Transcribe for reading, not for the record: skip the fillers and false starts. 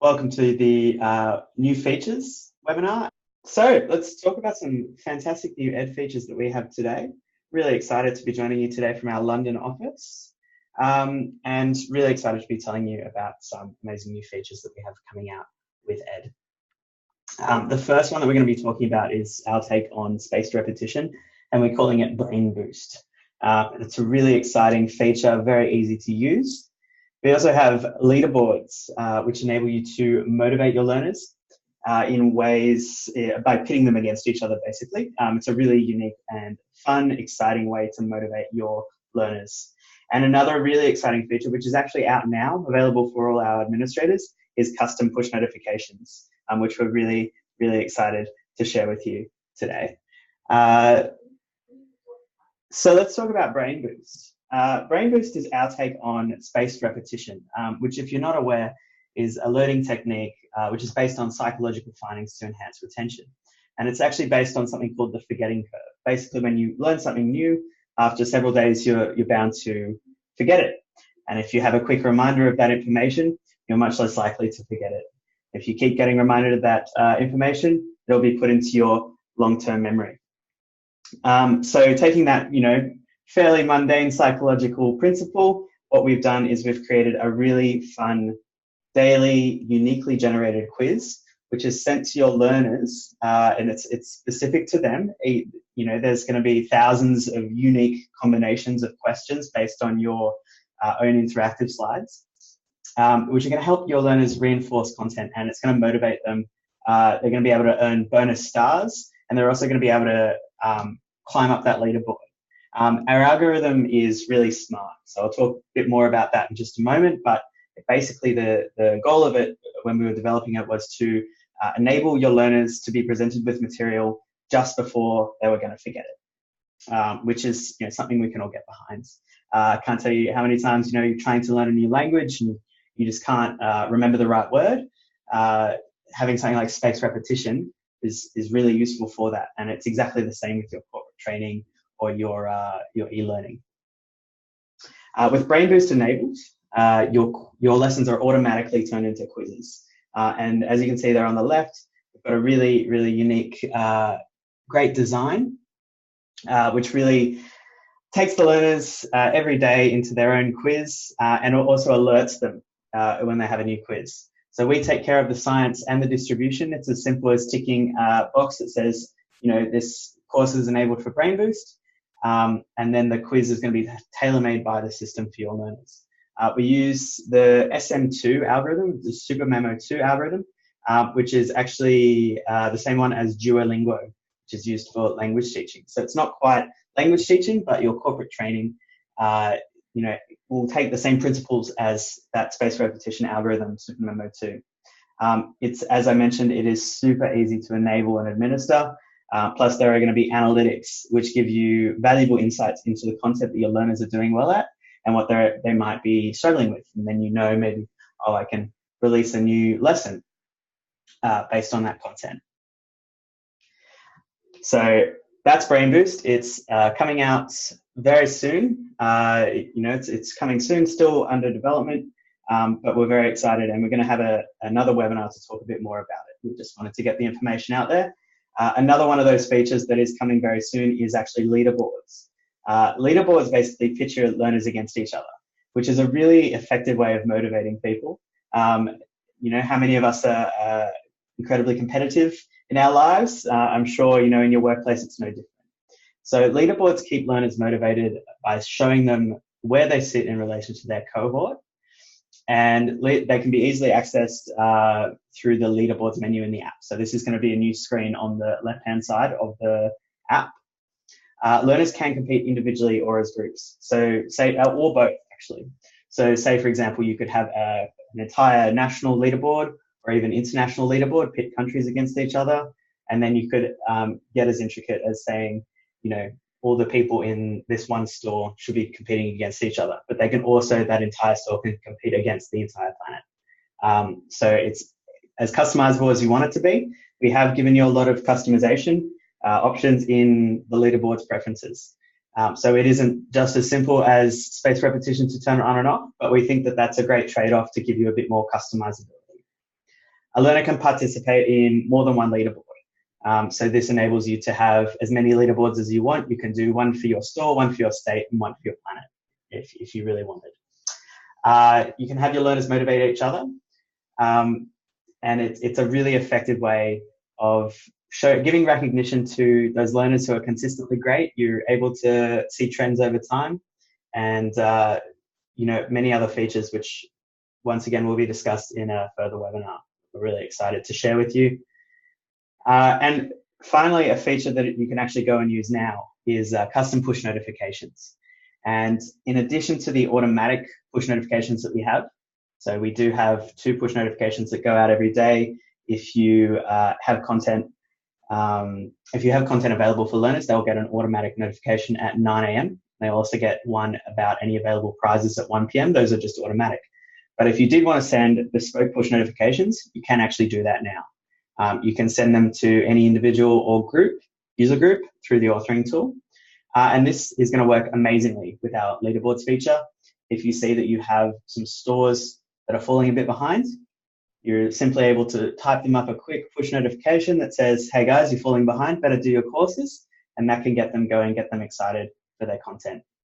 Welcome to the new features webinar. So let's talk about some fantastic new ed features that we have today. Really excited to be joining you today from our London office, and really excited to be telling you about some amazing new features that we have coming out with ed. The first one that we're going to be talking about is our take on spaced repetition, and we're calling it Brain Boost. It's a really exciting feature, very easy to use. We also have leaderboards, which enable you to motivate your learners in ways by pitting them against each other, basically. It's a really unique and fun, exciting way to motivate your learners. And another really exciting feature, which is actually out now, available for all our administrators, is custom push notifications, which we're really, really excited to share with you today. So let's talk about Brain Boost. Brain Boost is our take on spaced repetition, which, if you're not aware, is a learning technique which is based on psychological findings to enhance retention. And it's actually based on something called the forgetting curve. Basically, when you learn something new, after several days, you're bound to forget it. And if you have a quick reminder of that information, you're much less likely to forget it. If you keep getting reminded of that information, it'll be put into your long-term memory. So taking that, fairly mundane psychological principle, what we've done is we've created a really fun, daily, uniquely generated quiz, which is sent to your learners, and it's specific to them. There's going to be thousands of unique combinations of questions based on your own interactive slides, which are going to help your learners reinforce content, and it's going to motivate them. They're going to be able to earn bonus stars, and they're also going to be able to climb up that leaderboard. Our algorithm is really smart, so I'll talk a bit more about that in just a moment, but basically the goal of it when we were developing it was to enable your learners to be presented with material just before they were going to forget it, which is something we can all get behind. I can't tell you how many times you're trying to learn a new language and you just can't remember the right word. Having something like spaced repetition is really useful for that, and it's exactly the same with your corporate training or your e-learning. With Brain Boost enabled, your lessons are automatically turned into quizzes. And as you can see there on the left, we've got a really, really unique, great design, which really takes the learners every day into their own quiz, and also alerts them when they have a new quiz. So we take care of the science and the distribution. It's as simple as ticking a box that says, this course is enabled for Brain Boost. And then the quiz is going to be tailor-made by the system for your learners. We use the SM2 algorithm, the Super Memo 2 algorithm, which is actually the same one as Duolingo, which is used for language teaching. So it's not quite language teaching, but your corporate training, will take the same principles as that spaced repetition algorithm, Super Memo 2. It's, as I mentioned, it is super easy to enable and administer. Plus, there are going to be analytics, which give you valuable insights into the content that your learners are doing well at and what they might be struggling with. And then maybe, I can release a new lesson based on that content. So that's Brain Boost. It's coming out very soon. It's coming soon, still under development, but we're very excited, and we're going to have another webinar to talk a bit more about it. We just wanted to get the information out there. Another one of those features that is coming very soon is actually leaderboards. Leaderboards basically pit your learners against each other, which is a really effective way of motivating people. How many of us are incredibly competitive in our lives? I'm sure, in your workplace, it's no different. So leaderboards keep learners motivated by showing them where they sit in relation to their cohort. And they can be easily accessed through the leaderboards menu in the app. So this is going to be a new screen on the left-hand side of the app. Learners can compete individually or as groups. So or both, actually. So say, for example, you could have an entire national leaderboard or even international leaderboard, pit countries against each other. And then you could get as intricate as saying, all the people in this one store should be competing against each other, but that entire store can compete against the entire planet. So it's as customizable as you want it to be. We have given you a lot of customization options in the leaderboard's preferences. So it isn't just as simple as spaced repetition to turn it on and off, but we think that that's a great trade-off to give you a bit more customizability. a learner can participate in more than one leaderboard. So this enables you to have as many leaderboards as you want. You can do one for your store, one for your state, and one for your planet if you really wanted. You can have your learners motivate each other. And it's a really effective way of giving recognition to those learners who are consistently great. You're able to see trends over time, and many other features which once again will be discussed in a further webinar. We're really excited to share with you. And finally, a feature that you can actually go and use now is custom push notifications. And in addition to the automatic push notifications that we have, so we do have 2 push notifications that go out every day. If you have content, available for learners, they'll get an automatic notification at 9 a.m. They'll also get one about any available prizes at 1 p.m. Those are just automatic. But if you did want to send bespoke push notifications, you can actually do that now. You can send them to any individual or user group through the authoring tool. And this is going to work amazingly with our leaderboards feature. If you see that you have some stores that are falling a bit behind, you're simply able to type them up a quick push notification that says, hey guys, you're falling behind, better do your courses. And that can get them going, get them excited for their content